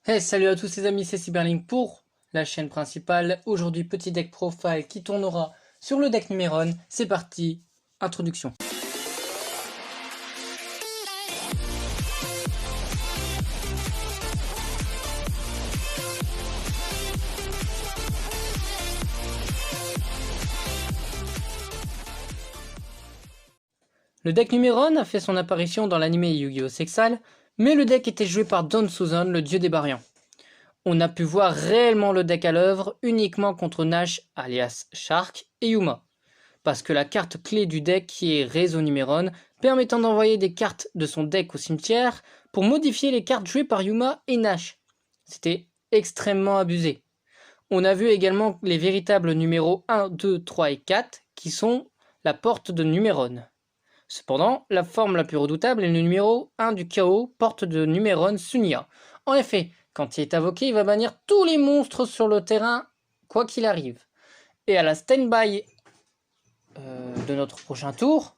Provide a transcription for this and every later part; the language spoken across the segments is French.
Hey, salut à tous les amis, c'est Cyberlink pour la chaîne principale. Aujourd'hui, petit deck profile qui tournera sur le deck Numéron. C'est parti, introduction. Le deck Numéron a fait son apparition dans l'anime Yu-Gi-Oh! Sexal, mais le deck était joué par Don Suzon, le dieu des baryons. On a pu voir réellement le deck à l'œuvre uniquement contre Nash alias Shark et Yuma. Parce que la carte clé du deck qui est Réseau Numéron, permettant d'envoyer des cartes de son deck au cimetière pour modifier les cartes jouées par Yuma et Nash. C'était extrêmement abusé. On a vu également les véritables numéros 1, 2, 3 et 4 qui sont la porte de Numéron. Cependant, la forme la plus redoutable est le numéro 1 du chaos, porte de Numéron Sunia. En effet, quand il est invoqué, il va bannir tous les monstres sur le terrain, quoi qu'il arrive. Et à la stand-by de notre prochain tour,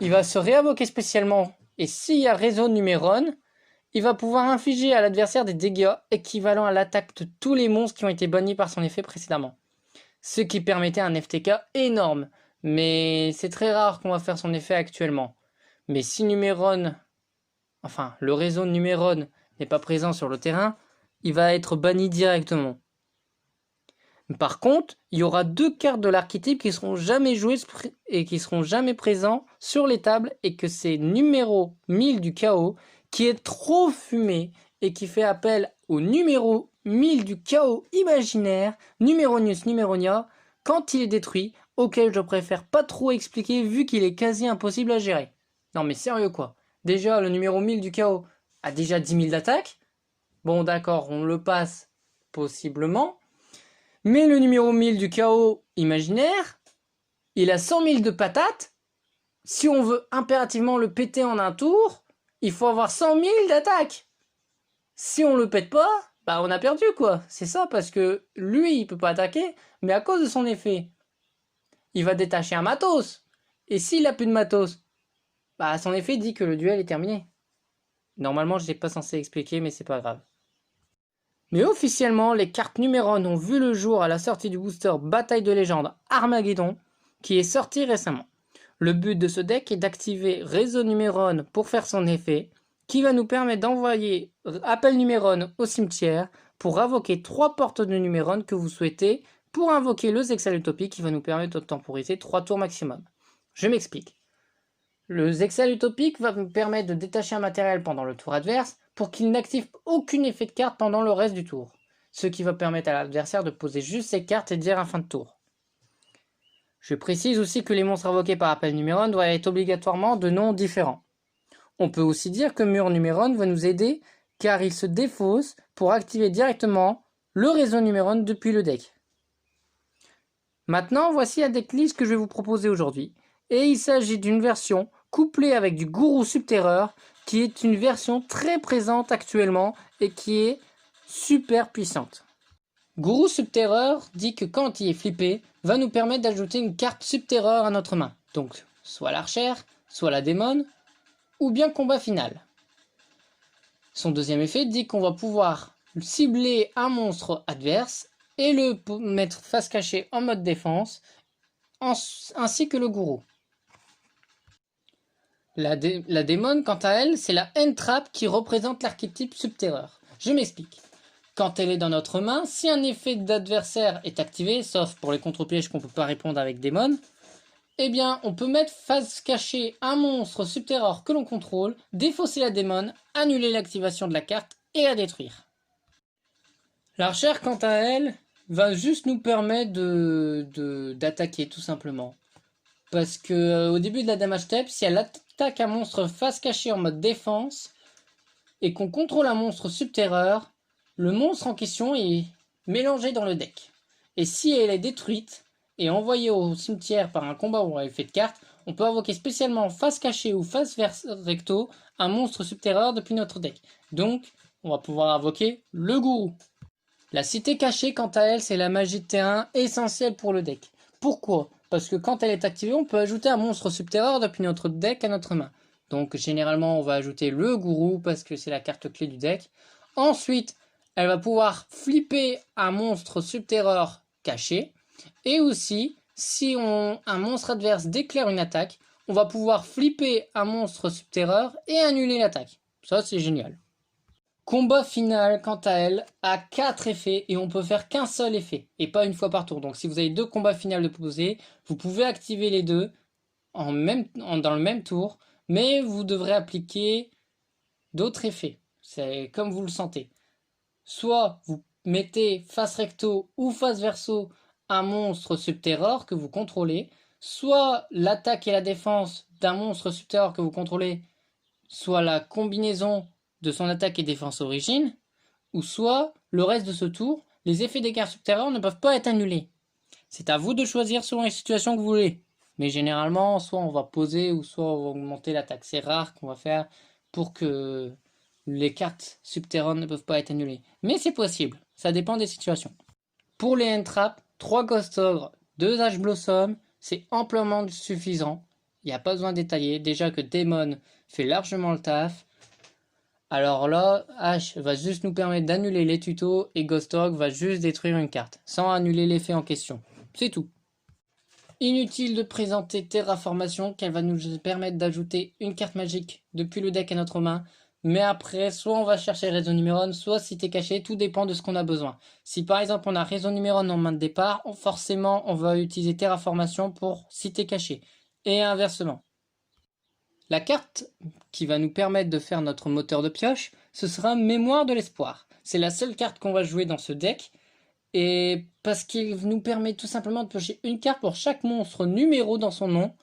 il va se réinvoquer spécialement. Et s'il y a réseau Numéron, il va pouvoir infliger à l'adversaire des dégâts équivalents à l'attaque de tous les monstres qui ont été bannis par son effet précédemment. Ce qui permettait un FTK énorme. Mais c'est très rare qu'on va faire son effet actuellement. Mais si Numéron, enfin le réseau Numéron n'est pas présent sur le terrain, il va être banni directement. Par contre, il y aura deux cartes de l'archétype qui seront jamais jouées et qui seront jamais présents sur les tables, et que c'est numéro 1000 du chaos qui est trop fumé et qui fait appel au numéro 1000 du chaos imaginaire, Numéronius Numéronia, quand il est détruit, auquel je préfère pas trop expliquer vu qu'il est quasi impossible à gérer. Non mais sérieux quoi. Déjà le numéro 1000 du chaos a déjà 10 000 d'attaque. Bon d'accord, on le passe possiblement. Mais le numéro 1000 du chaos imaginaire, il a 100 000 de patates. Si on veut impérativement le péter en un tour, il faut avoir 100 000 d'attaque. Si on le pète pas, bah on a perdu quoi. C'est ça, parce que lui il peut pas attaquer, mais à cause de son effet, il va détacher un matos. Et s'il a plus de matos, bah son effet dit que le duel est terminé. Normalement je n'étais pas censé expliquer, mais c'est pas grave. Mais officiellement, les cartes Numéron ont vu le jour à la sortie du booster Bataille de légende Armageddon, qui est sorti récemment. Le but de ce deck est d'activer Réseau Numéron pour faire son effet, qui va nous permettre d'envoyer Appel Numéron au cimetière pour invoquer 3 portes de Numéron que vous souhaitez, pour invoquer le Zexal Utopie qui va nous permettre de temporiser 3 tours maximum. Je m'explique. Le Zexal Utopique va nous permettre de détacher un matériel pendant le tour adverse pour qu'il n'active aucun effet de carte pendant le reste du tour, ce qui va permettre à l'adversaire de poser juste ses cartes et de dire un fin de tour. Je précise aussi que les monstres invoqués par appel Numéron doivent être obligatoirement de noms différents. On peut aussi dire que Mur Numéron va nous aider car il se défausse pour activer directement le réseau Numéron depuis le deck. Maintenant, voici la decklist que je vais vous proposer aujourd'hui. Et il s'agit d'une version couplée avec du Gourou Subterreur, qui est une version très présente actuellement et qui est super puissante. Gourou Subterreur dit que quand il est flippé, va nous permettre d'ajouter une carte Subterreur à notre main. Donc, soit l'archère, soit la démon, ou bien combat final. Son deuxième effet dit qu'on va pouvoir cibler un monstre adverse et le mettre face cachée en mode défense, ainsi que le gourou. La démon, quant à elle, c'est la N-Trap qui représente l'archétype Subterreur. Je m'explique. Quand elle est dans notre main, si un effet d'adversaire est activé, sauf pour les contre-pièges qu'on ne peut pas répondre avec démon, eh bien, on peut mettre face cachée un monstre Subterreur que l'on contrôle, défausser la démon, annuler l'activation de la carte et la détruire. L'archère, quant à elle, va juste nous permettre d'attaquer tout simplement. Parce que au début de la damage step, si elle attaque un monstre face cachée en mode défense et qu'on contrôle un monstre Subterreur, le monstre en question est mélangé dans le deck. Et si elle est détruite et envoyée au cimetière par un combat ou un effet de carte, on peut invoquer spécialement face cachée ou face recto un monstre Subterreur depuis notre deck. Donc, on va pouvoir invoquer le gourou. La cité cachée, quant à elle, c'est la magie de terrain essentielle pour le deck. Pourquoi ? Parce que quand elle est activée, on peut ajouter un monstre Subterreur depuis notre deck à notre main. Donc généralement, on va ajouter le gourou parce que c'est la carte clé du deck. Ensuite, Elle va pouvoir flipper un monstre subterreur caché. Et aussi, si un monstre adverse déclare une attaque, on va pouvoir flipper un monstre subterreur et annuler l'attaque. Ça, c'est génial. Combat final, quant à elle, a 4 effets et on peut faire qu'un seul effet et pas une fois par tour. Donc si vous avez 2 combats finaux de poser, vous pouvez activer les deux dans le même tour, mais vous devrez appliquer d'autres effets. C'est comme vous le sentez. Soit vous mettez face recto ou face verso un monstre subterreur que vous contrôlez, soit l'attaque et la défense d'un monstre subterreur que vous contrôlez, soit la combinaison de son attaque et défense origine, ou soit le reste de ce tour, les effets des cartes subterreurs ne peuvent pas être annulés. C'est à vous de choisir selon les situations que vous voulez. Mais généralement, soit on va poser ou soit on va augmenter l'attaque. C'est rare qu'on va faire pour que les cartes subterranes ne peuvent pas être annulées. Mais c'est possible, ça dépend des situations. Pour les end-traps, 3 Ghost Ogre, 2 Ash Blossom, c'est amplement suffisant. Il n'y a pas besoin de détailler. Déjà que Demon fait largement le taf. Alors là, Ash va juste nous permettre d'annuler les tutos et Ghost Ogre va juste détruire une carte, sans annuler l'effet en question. C'est tout. Inutile de présenter Terraformation, qu'elle va nous permettre d'ajouter une carte magique depuis le deck à notre main. Mais après, soit on va chercher Réseau Numéron, soit Cité Cachée, tout dépend de ce qu'on a besoin. Si par exemple on a Réseau Numéron en main de départ, forcément on va utiliser Terraformation pour Cité Cachée. Et inversement. La carte qui va nous permettre de faire notre moteur de pioche, ce sera Mémoire de l'Espoir. C'est la seule carte qu'on va jouer dans ce deck. Et parce qu'il nous permet tout simplement de piocher une carte pour chaque monstre numéro dans son nom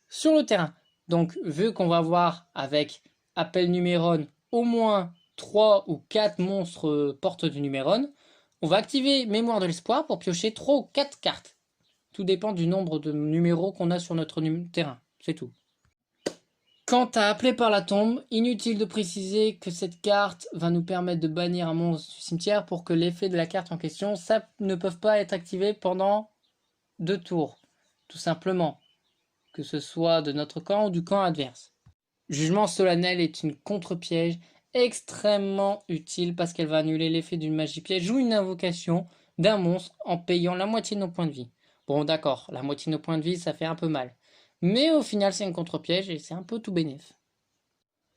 sur le terrain. Donc vu qu'on va avoir avec Appel Numéron au moins 3 ou 4 monstres porte du Numéron, on va activer Mémoire de l'Espoir pour piocher 3 ou 4 cartes. Tout dépend du nombre de numéros qu'on a sur notre terrain. C'est tout. Quant à Appeler par la tombe, inutile de préciser que cette carte va nous permettre de bannir un monstre du cimetière pour que l'effet de la carte en question ça ne peuvent pas être activés pendant 2 tours. Tout simplement. Que ce soit de notre camp ou du camp adverse. Jugement solennel est une contre-piège extrêmement utile parce qu'elle va annuler l'effet d'une magie piège ou une invocation d'un monstre en payant la moitié de nos points de vie. Bon d'accord, la moitié de nos points de vie ça fait un peu mal. Mais au final c'est une contre-piège et c'est un peu tout bénef.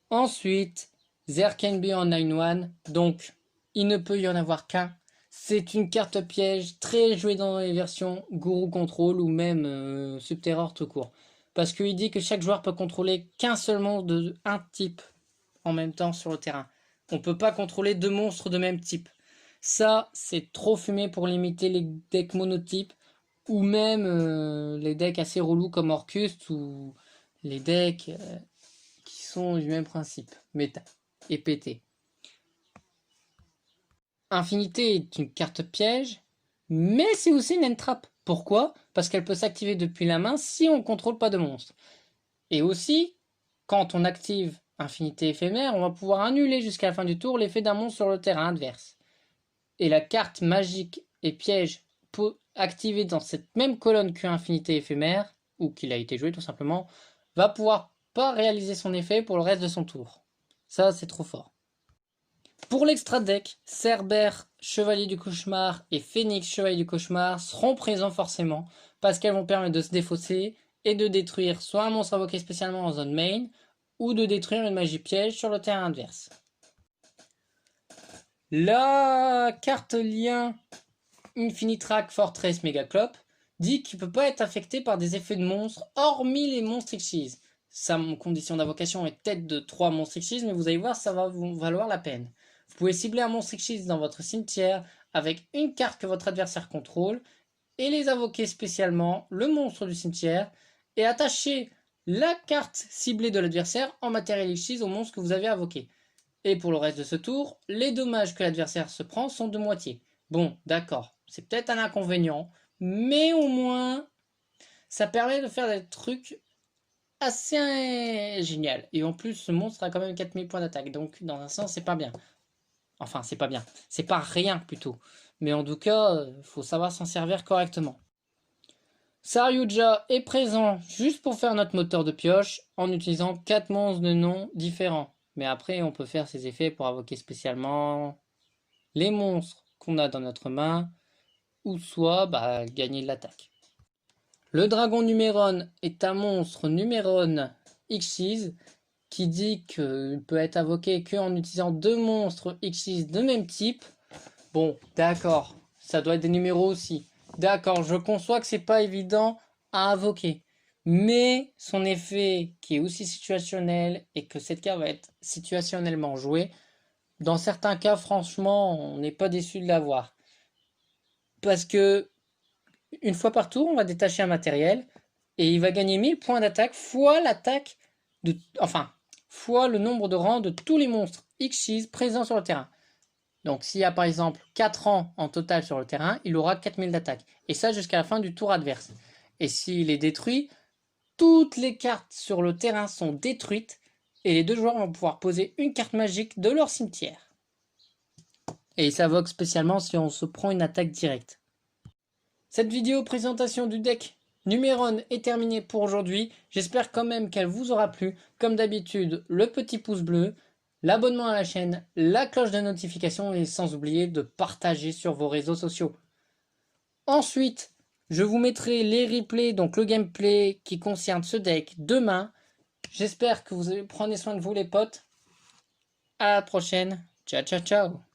Ensuite, There Can Be en 9-1, donc il ne peut y en avoir qu'un. C'est une carte piège très jouée dans les versions Guru Control ou même Subterror tout court. Parce qu'il dit que chaque joueur peut contrôler qu'un seul monstre de un type en même temps sur le terrain. On ne peut pas contrôler 2 monstres de même type. Ça, c'est trop fumé pour limiter les decks monotypes ou même les decks assez relous comme Orcust ou les decks qui sont du même principe, méta et PT. Infinité est une carte piège, mais c'est aussi une end-trap. Pourquoi? Parce qu'elle peut s'activer depuis la main si on ne contrôle pas de monstre. Et aussi, quand on active Infinité éphémère, on va pouvoir annuler jusqu'à la fin du tour l'effet d'un monstre sur le terrain adverse. Et la carte magique et piège activée dans cette même colonne que Infinité éphémère, ou qu'il a été joué tout simplement, va pouvoir pas réaliser son effet pour le reste de son tour. Ça, c'est trop fort. Pour l'extra deck, Cerbère, Chevalier du Cauchemar et Phénix, Chevalier du Cauchemar seront présents forcément parce qu'elles vont permettre de se défausser et de détruire soit un monstre invoqué spécialement en zone main ou de détruire une magie piège sur le terrain adverse. La carte lien Infinitrack Fortress Megaclop dit qu'il ne peut pas être affecté par des effets de monstres hormis les monstres Xyz. Sa condition d'invocation est tête de 3 monstres Xyz, mais vous allez voir, ça va vous valoir la peine. Vous pouvez cibler un monstre Xyz dans votre cimetière avec une carte que votre adversaire contrôle et les invoquer spécialement le monstre du cimetière et attacher la carte ciblée de l'adversaire en matériel Xyz au monstre que vous avez invoqué. Et pour le reste de ce tour, les dommages que l'adversaire se prend sont de moitié. Bon, d'accord, c'est peut-être un inconvénient, mais au moins, ça permet de faire des trucs assez génial. Et en plus, ce monstre a quand même 4000 points d'attaque. Donc, dans un sens, c'est pas bien. Enfin, c'est pas bien. C'est pas rien, plutôt. Mais en tout cas, faut savoir s'en servir correctement. Saryuja est présent juste pour faire notre moteur de pioche en utilisant 4 monstres de noms différents. Mais après, on peut faire ses effets pour invoquer spécialement les monstres qu'on a dans notre main, ou soit gagner de l'attaque. Le dragon Numéron est un monstre Numéron X6 qui dit qu'il peut être invoqué qu'en utilisant 2 monstres X6 de même type. Bon, d'accord, ça doit être des numéros aussi. D'accord, je conçois que c'est pas évident à invoquer. Mais son effet, qui est aussi situationnel, et que cette carte va être situationnellement jouée, dans certains cas, franchement, on n'est pas déçu de l'avoir. Parce que, une fois par tour, on va détacher un matériel, et il va gagner 1000 points d'attaque, fois l'attaque de... Enfin, fois le nombre de rangs de tous les monstres X6 présents sur le terrain. Donc s'il y a par exemple 4 rangs en total sur le terrain, il aura 4000 d'attaque. Et ça jusqu'à la fin du tour adverse. Et s'il est détruit, toutes les cartes sur le terrain sont détruites et les deux joueurs vont pouvoir poser une carte magique de leur cimetière. Et il s'invoque spécialement si on se prend une attaque directe. Cette vidéo présentation du deck Numéron est terminée pour aujourd'hui. J'espère quand même qu'elle vous aura plu. Comme d'habitude, le petit pouce bleu, l'abonnement à la chaîne, la cloche de notification et sans oublier de partager sur vos réseaux sociaux. Ensuite, je vous mettrai les replays, donc le gameplay qui concerne ce deck demain. J'espère que vous prenez soin de vous les potes. À la prochaine. Ciao ciao ciao.